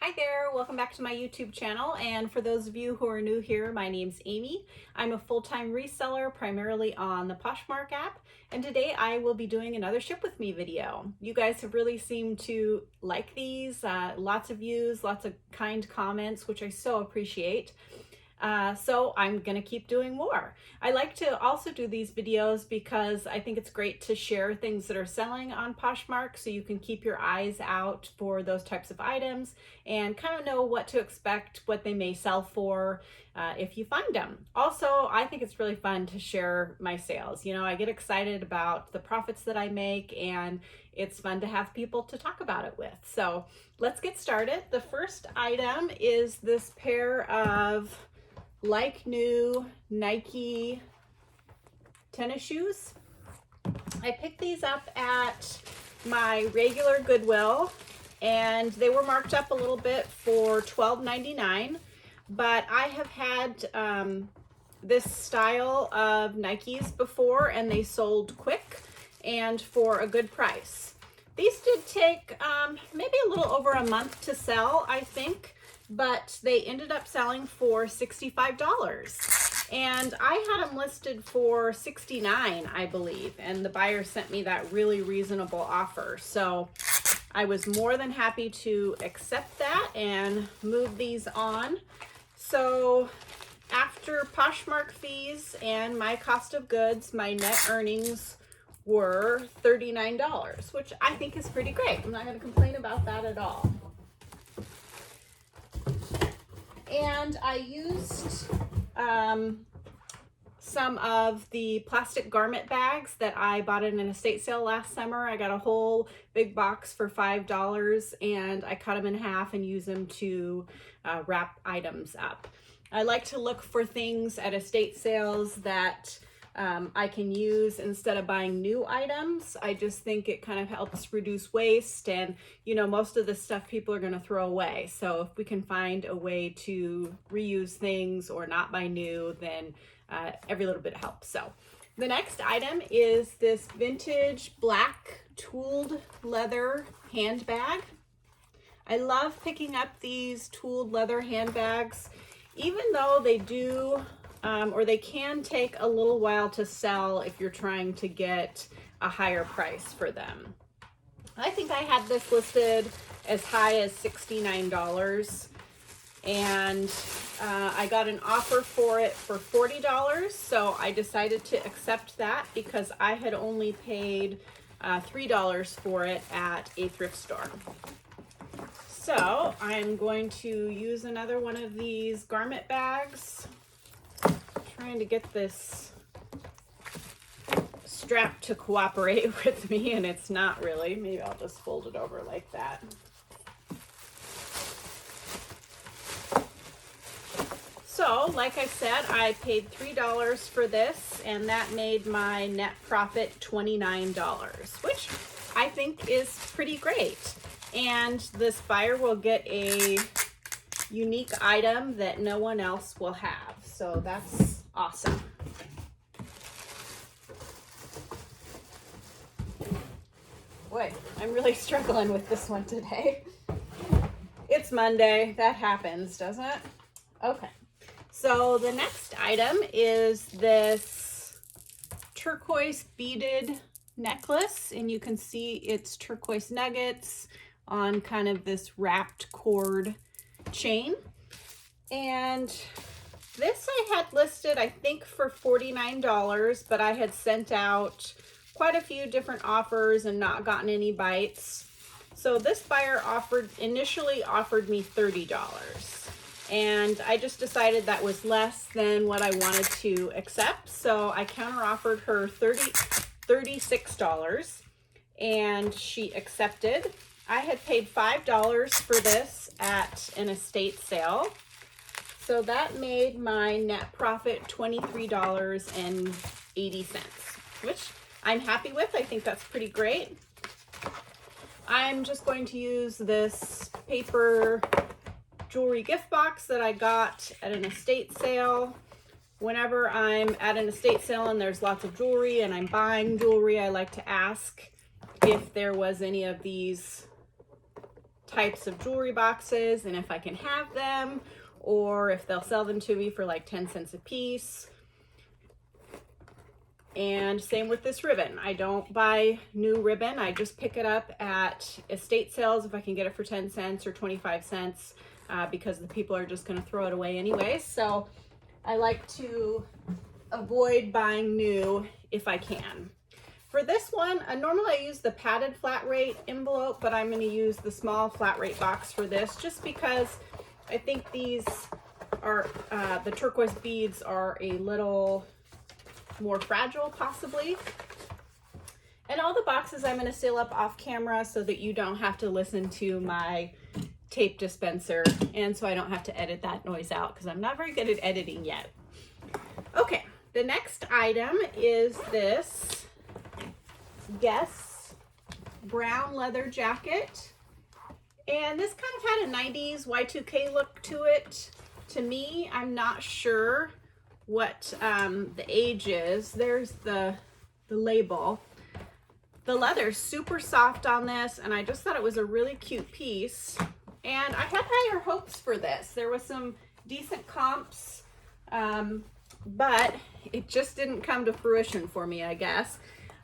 Hi there, welcome back to my YouTube channel, and for those of you who are new here, my name's Amy. I'm a full-time reseller primarily on the Poshmark app, and today I will be doing another Ship With Me video. You guys have really seemed to like these, lots of views, lots of kind comments, which I so appreciate. So I'm gonna keep doing more. I like to also do these videos because I think it's great to share things that are selling on Poshmark so you can keep your eyes out for those types of items and kind of know what to expect, what they may sell for if you find them. Also, I think it's really fun to share my sales. You know, I get excited about the profits that I make, and it's fun to have people to talk about it with. So let's get started. The first item is this pair of like new Nike tennis shoes. I picked these up at my regular Goodwill and they were marked up a little bit for $12.99, but I have had this style of Nikes before and they sold quick and for a good price. These did take maybe a little over a month to sell, I think, but they ended up selling for $65. And I had them listed for $69, I believe, and the buyer sent me that really reasonable offer. So I was more than happy to accept that and move these on. So after Poshmark fees and my cost of goods, my net earnings were $39, which I think is pretty great. I'm not going to complain about that at all. And I used some of the plastic garment bags that I bought in an estate sale last summer. I got a whole big box for $5 and I cut them in half and use them to wrap items up. I like to look for things at estate sales that I can use instead of buying new items. I just think it kind of helps reduce waste, and you know, most of the stuff people are going to throw away. So if we can find a way to reuse things or not buy new, then every little bit helps. So the next item is this vintage black tooled leather handbag. I love picking up these tooled leather handbags, even though they do or they can take a little while to sell if you're trying to get a higher price for them. I think I had this listed as high as $69, and I got an offer for it for $40, so I decided to accept that because I had only paid $3 for it at a thrift store. So I'm going to use another one of these garment bags. Trying to get this strap to cooperate with me, and it's not really. Maybe I'll just fold it over like that. So, like I said, I paid $3 for this, and that made my net profit $29, which I think is pretty great. And this buyer will get a unique item that no one else will have. So that's awesome. Boy, I'm really struggling with this one today. It's Monday. That happens, doesn't it? Okay. So the next item is this turquoise beaded necklace, and you can see it's turquoise nuggets on kind of this wrapped cord chain. And this I had listed, I think, for $49, but I had sent out quite a few different offers and not gotten any bites. So this buyer initially offered me $30, and I just decided that was less than what I wanted to accept. So I counter offered her $36, and she accepted. I had paid $5 for this at an estate sale. So that made my net profit $23.80, which I'm happy with. I think that's pretty great. I'm just going to use this paper jewelry gift box that I got at an estate sale. Whenever I'm at an estate sale and there's lots of jewelry and I'm buying jewelry, I like to ask if there was any of these types of jewelry boxes and if I can have them, or if they'll sell them to me for like 10 cents a piece. And same with this ribbon. I don't buy new ribbon. I just pick it up at estate sales if I can get it for 10 cents or 25 cents because the people are just going to throw it away anyway. So I like to avoid buying new if I can. For this one, normally I use the padded flat rate envelope, but I'm going to use the small flat rate box for this just because I think these are, the turquoise beads are a little more fragile possibly. And all the boxes I'm going to seal up off camera so that you don't have to listen to my tape dispenser and so I don't have to edit that noise out because I'm not very good at editing yet. Okay, the next item is this Guess brown leather jacket. And this kind of had a 90s Y2K look to it. To me, I'm not sure what the age is. There's the label. The leather's super soft on this, and I just thought it was a really cute piece. And I had higher hopes for this. There was some decent comps, but it just didn't come to fruition for me, I guess.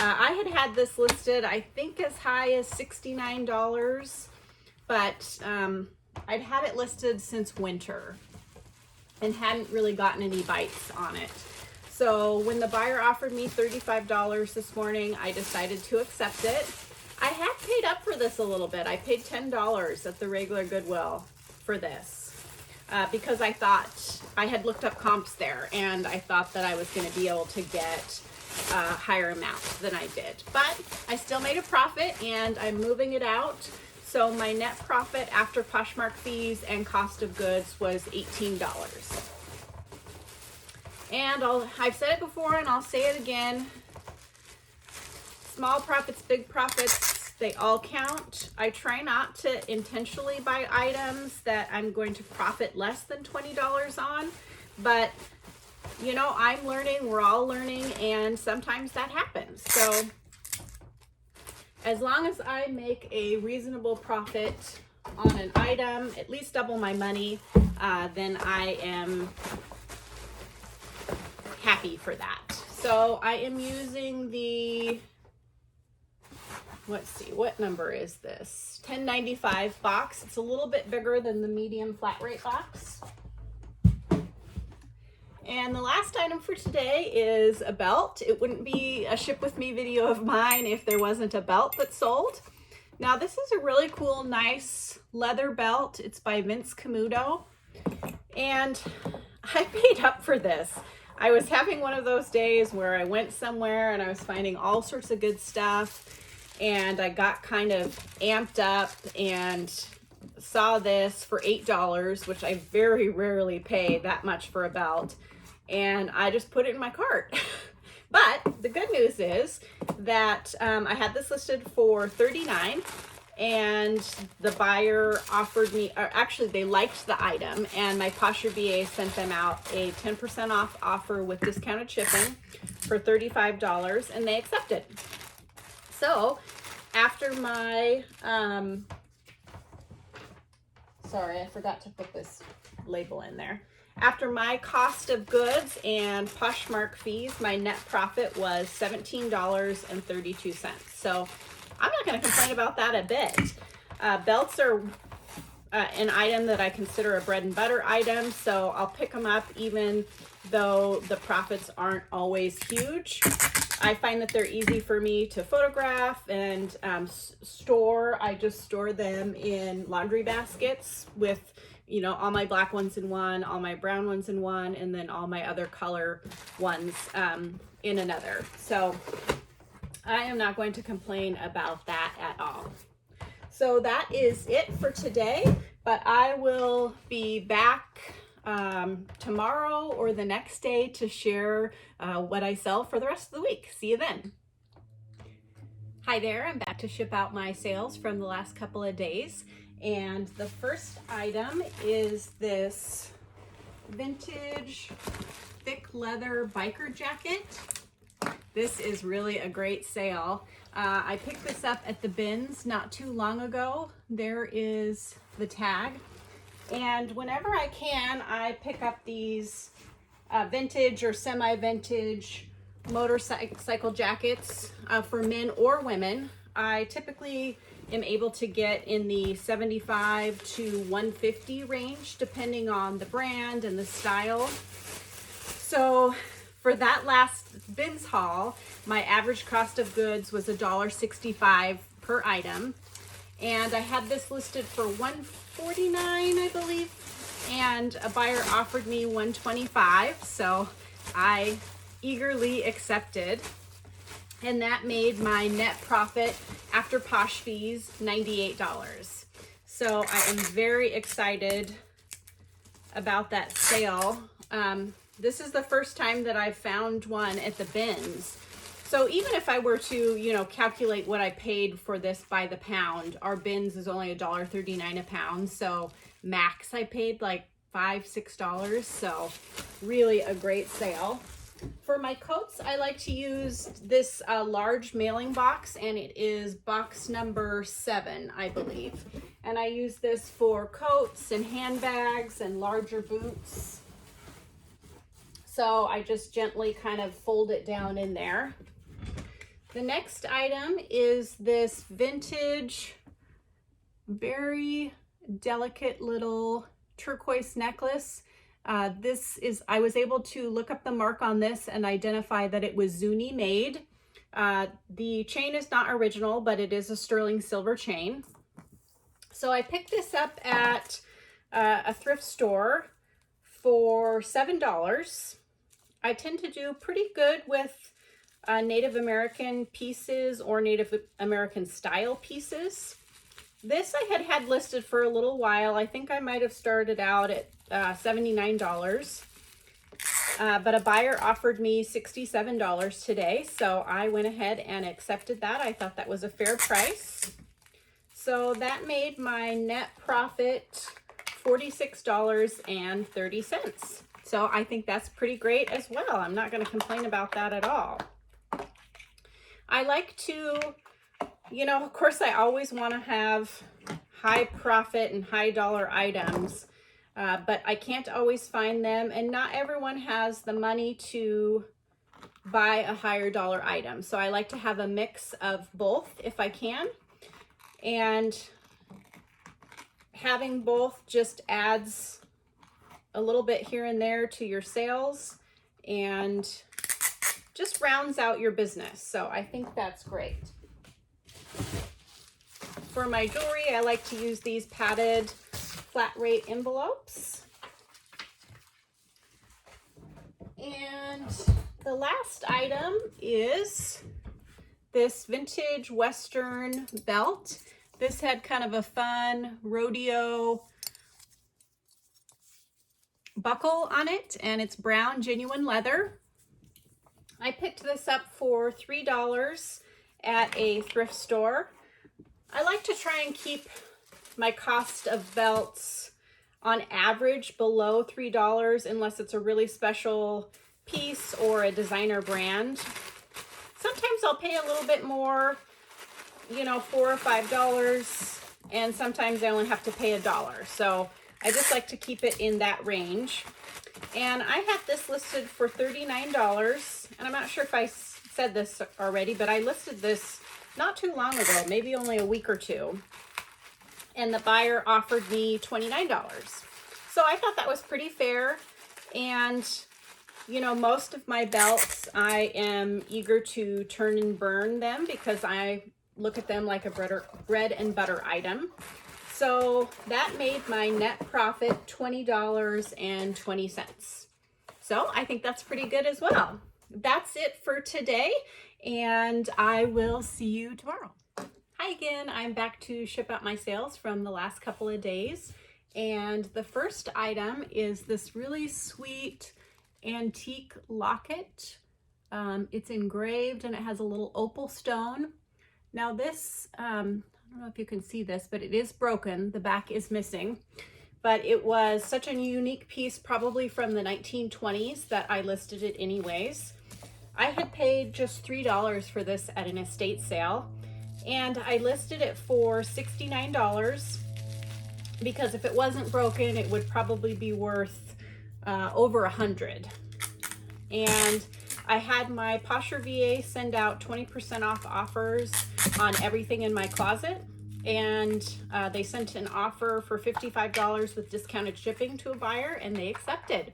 I had this listed, I think as high as $69, but I'd had it listed since winter and hadn't really gotten any bites on it. So when the buyer offered me $35 this morning, I decided to accept it. I had paid up for this a little bit. I paid $10 at the regular Goodwill for this because I thought I had looked up comps there and I thought that I was going to be able to get a higher amount than I did. But I still made a profit and I'm moving it out. So my net profit after Poshmark fees and cost of goods was $18. And I've said it before and I'll say it again. Small profits, big profits, they all count. I try not to intentionally buy items that I'm going to profit less than $20 on, but you know, I'm learning, we're all learning, and sometimes that happens. So as long as I make a reasonable profit on an item, at least double my money, then I am happy for that. So I am using the, let's see, what number is this? 1095 box. It's a little bit bigger than the medium flat rate box. And the last item for today is a belt. It wouldn't be a ship with me video of mine if there wasn't a belt that sold. Now this is a really cool, nice leather belt. It's by Vince Camuto. And I paid up for this. I was having one of those days where I went somewhere and I was finding all sorts of good stuff and I got kind of amped up and saw this for $8, which I very rarely pay that much for a belt. And I just put it in my cart. But the good news is that I had this listed for $39 and the buyer offered me, or actually they liked the item and my Posher BA sent them out a 10% off offer with discounted shipping for $35 and they accepted. So after my, sorry, I forgot to put this label in there. After my cost of goods and Poshmark fees, my net profit was $17.32. So I'm not going to complain about that a bit. Belts are an item that I consider a bread and butter item, so I'll pick them up even though the profits aren't always huge. I find that they're easy for me to photograph and store. I just store them in laundry baskets with, you know, all my black ones in one, all my brown ones in one, and then all my other color ones in another. So I am not going to complain about that at all. So that is it for today, but I will be back tomorrow or the next day to share what I sell for the rest of the week. See you then. Hi there, I'm back to ship out my sales from the last couple of days. And the first item is this vintage thick leather biker jacket. This is really a great sale. I picked this up at the bins not too long ago. There is the tag. And whenever I can, I pick up these vintage or semi-vintage motorcycle jackets for men or women. I typically am able to get in the 75 to 150 range depending on the brand and the style. So for that last bins haul, my average cost of goods was $1.65 per item. And I had this listed for $149, I believe. And a buyer offered me $125, so I eagerly accepted. And that made my net profit after Posh fees $98. So I am very excited about that sale. This is the first time that I've found one at the bins. So even if I were to, calculate what I paid for this by the pound, our bins is only $1.39 a pound. So max I paid like $5, $6. So really a great sale. For my coats, I like to use this large mailing box, and it is box number 7, I believe. And I use this for coats and handbags and larger boots. So I just gently kind of fold it down in there. The next item is this vintage, very delicate little turquoise necklace. I was able to look up the mark on this and identify that it was Zuni made. The chain is not original, but it is a sterling silver chain. So I picked this up at a thrift store for $7. I tend to do pretty good with Native American pieces or Native American style pieces. This I had listed for a little while. I think I might have started out at $79, but a buyer offered me $67 today, so I went ahead and accepted that. I thought that was a fair price. So that made my net profit $46.30. So I think that's pretty great as well. I'm not going to complain about that at all. I like to, of course I always want to have high profit and high dollar items, but I can't always find them, and not everyone has the money to buy a higher dollar item. So I like to have a mix of both if I can, and having both just adds a little bit here and there to your sales and just rounds out your business. So I think that's great. For my jewelry, I like to use these padded flat rate envelopes. And the last item is this vintage Western belt. This had kind of a fun rodeo buckle on it, and it's brown genuine leather. I picked this up for $3 at a thrift store. I like to try and keep my cost of belts on average below $3 unless it's a really special piece or a designer brand. Sometimes I'll pay a little bit more, $4 or $5, and sometimes I only have to pay $1. So I just like to keep it in that range. And I had this listed for $39, and I'm not sure if I said this already, but I listed this not too long ago, maybe only a week or two, and the buyer offered me $29. So I thought that was pretty fair. And most of my belts, I am eager to turn and burn them because I look at them like a bread and butter item. So that made my net profit $20.20. So I think that's pretty good as well. That's it for today, and I will see you tomorrow. Hi again, I'm back to ship out my sales from the last couple of days. And the first item is this really sweet antique locket. It's engraved and it has a little opal stone. Now this, I don't know if you can see this, but it is broken. The back is missing, but it was such a unique piece, probably from the 1920s, that I listed it anyways. I had paid just $3 for this at an estate sale, and I listed it for $69 because if it wasn't broken, it would probably be worth over $100. And I had my Posher VA send out 20% off offers on everything in my closet, and they sent an offer for $55 with discounted shipping to a buyer, and they accepted.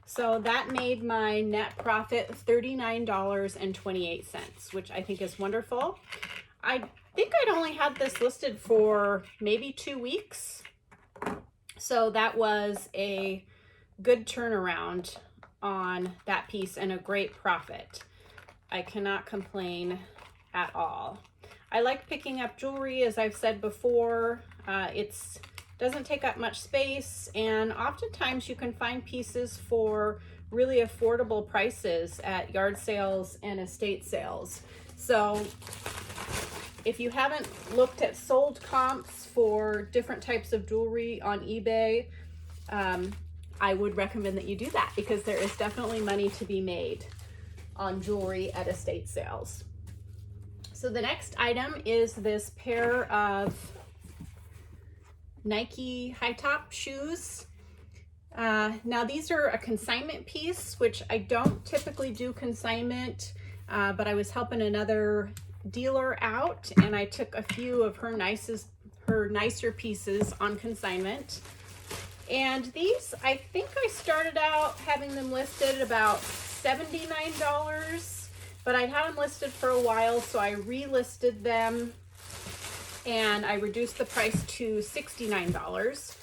So that made my net profit $39.28, which I think is wonderful. I think I'd only had this listed for maybe 2 weeks. So that was a good turnaround on that piece and a great profit. I cannot complain at all. I like picking up jewelry, as I've said before. It's doesn't take up much space, and oftentimes you can find pieces for really affordable prices at yard sales and estate sales. So if you haven't looked at sold comps for different types of jewelry on eBay, I would recommend that you do that, because there is definitely money to be made on jewelry at estate sales. So the next item is this pair of Nike high top shoes. Now these are a consignment piece, which I don't typically do consignment, but I was helping another dealer out, and I took a few of her nicer pieces on consignment. And these, I think I started out having them listed at about $79, but I'd had them listed for a while, so I relisted them and I reduced the price to $69.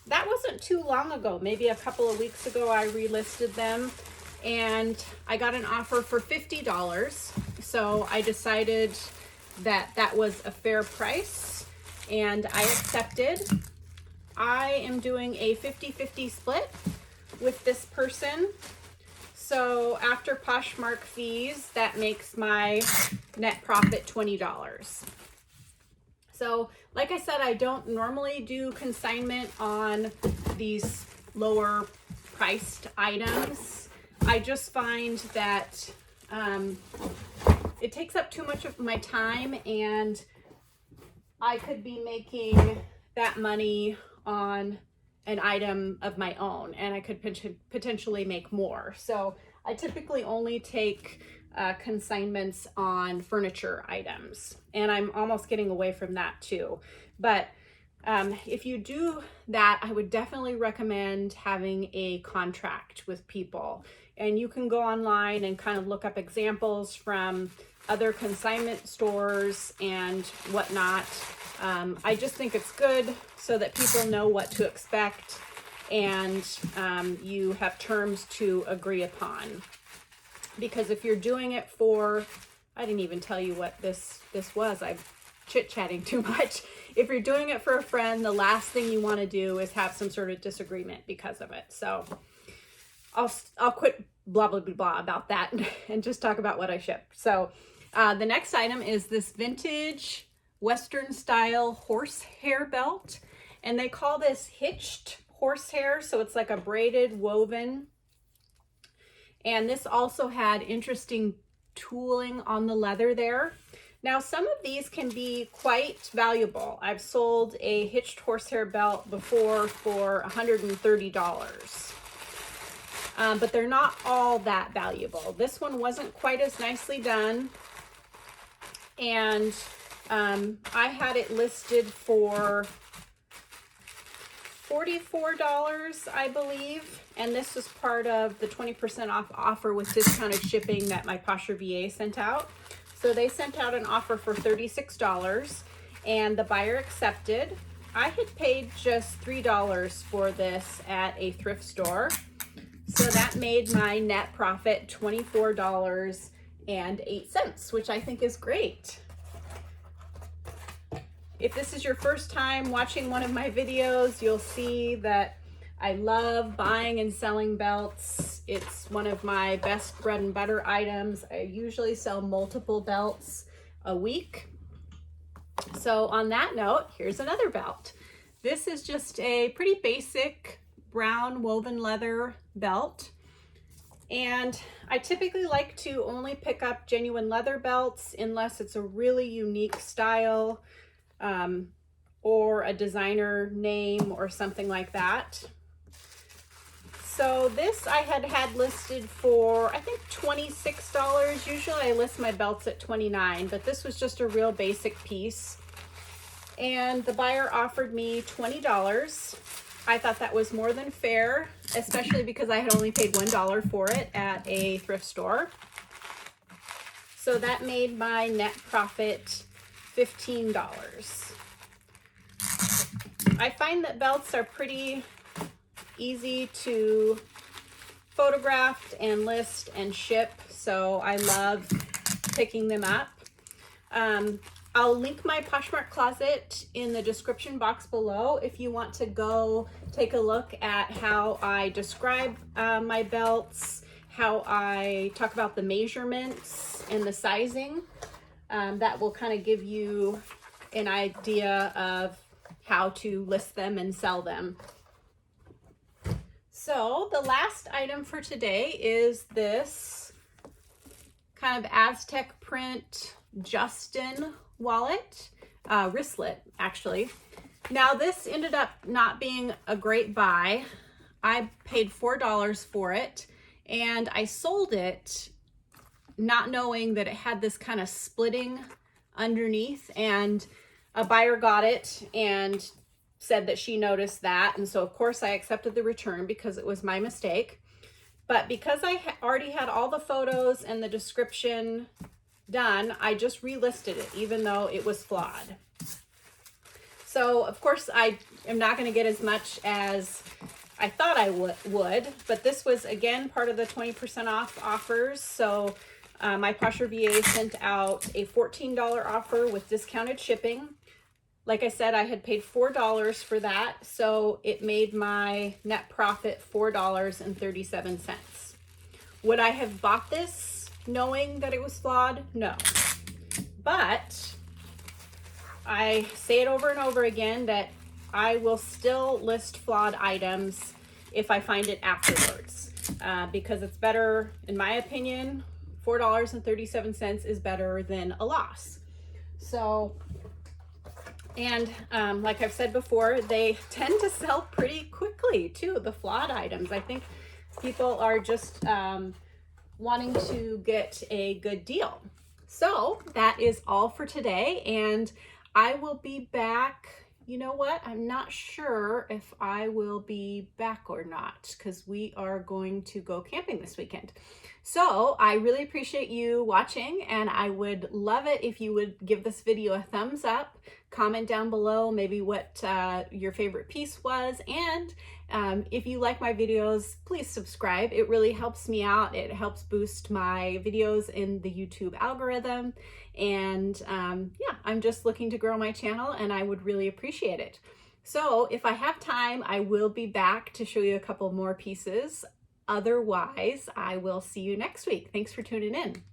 That wasn't too long ago, maybe a couple of weeks ago I relisted them, and I got an offer for $50. So I decided that that was a fair price, and I accepted. I am doing a 50-50 split with this person. So after Poshmark fees, that makes my net profit $20. So like I said, I don't normally do consignment on these lower priced items. I just find that it takes up too much of my time, and I could be making that money on an item of my own, and I could potentially make more. So I typically only take consignments on furniture items, and I'm almost getting away from that too. But if you do that, I would definitely recommend having a contract with people, and you can go online and kind of look up examples from other consignment stores and whatnot. I just think it's good so that people know what to expect, and you have terms to agree upon. Because if you're doing it for, I didn't even tell you what this was, I'm chit-chatting too much. If you're doing it for a friend, the last thing you want to do is have some sort of disagreement because of it. So I'll quit blah blah blah blah about that and just talk about what I ship. So the next item is this vintage Western style horsehair belt, and they call this hitched horsehair, so it's like a braided woven. And this also had interesting tooling on the leather there. Now some of these can be quite valuable. I've sold a hitched horsehair belt before for $130. But they're not all that valuable. This one wasn't quite as nicely done, and I had it listed for $44, I believe, and this was part of the 20% off offer with discounted shipping that my Posher VA sent out. So they sent out an offer for $36, and the buyer accepted. I had paid just $3 for this at a thrift store, so that made my net profit $24.08, which I think is great. If this is your first time watching one of my videos, you'll see that I love buying and selling belts. It's one of my best bread and butter items. I usually sell multiple belts a week. So on that note, here's another belt. This is just a pretty basic brown woven leather belt. And I typically like to only pick up genuine leather belts unless it's a really unique style or a designer name or something like that. So this I had listed for, I think, $26. Usually I list my belts at $29, but this was just a real basic piece. And the buyer offered me $20. I thought that was more than fair, especially because I had only paid $1 for it at a thrift store. So that made my net profit $15. I find that belts are pretty easy to photograph and list and ship, so I love picking them up. I'll link my Poshmark closet in the description box below if you want to go take a look at how I describe my belts, how I talk about the measurements and the sizing. That will kind of give you an idea of how to list them and sell them. So the last item for today is this kind of Aztec print Justin wallet, wristlet actually. Now this ended up not being a great buy. I paid $4 for it and I sold it not knowing that it had this kind of splitting underneath, and a buyer got it and said that she noticed that, and so of course I accepted the return because it was my mistake. But because I already had all the photos and the description done, I just relisted it even though it was flawed. So of course I am not going to get as much as I thought I would, but this was again part of the 20% off offers. So my Posher VA sent out a $14 offer with discounted shipping. Like I said, I had paid $4 for that, so it made my net profit $4.37. Would I have bought this knowing that it was flawed? No. But I say it over and over again that I will still list flawed items if I find it afterwards, because it's better, in my opinion, $4.37 is better than a loss. So, and like I've said before, they tend to sell pretty quickly too, the flawed items. I think people are just wanting to get a good deal. So that is all for today, and I will be back. You know what? I'm not sure if I will be back or not, because we are going to go camping this weekend. So I really appreciate you watching, and I would love it if you would give this video a thumbs up, comment down below maybe what your favorite piece was, and if you like my videos, please subscribe. It really helps me out. It helps boost my videos in the YouTube algorithm. And yeah, I'm just looking to grow my channel, and I would really appreciate it. So if I have time, I will be back to show you a couple more pieces. Otherwise, I will see you next week. Thanks for tuning in.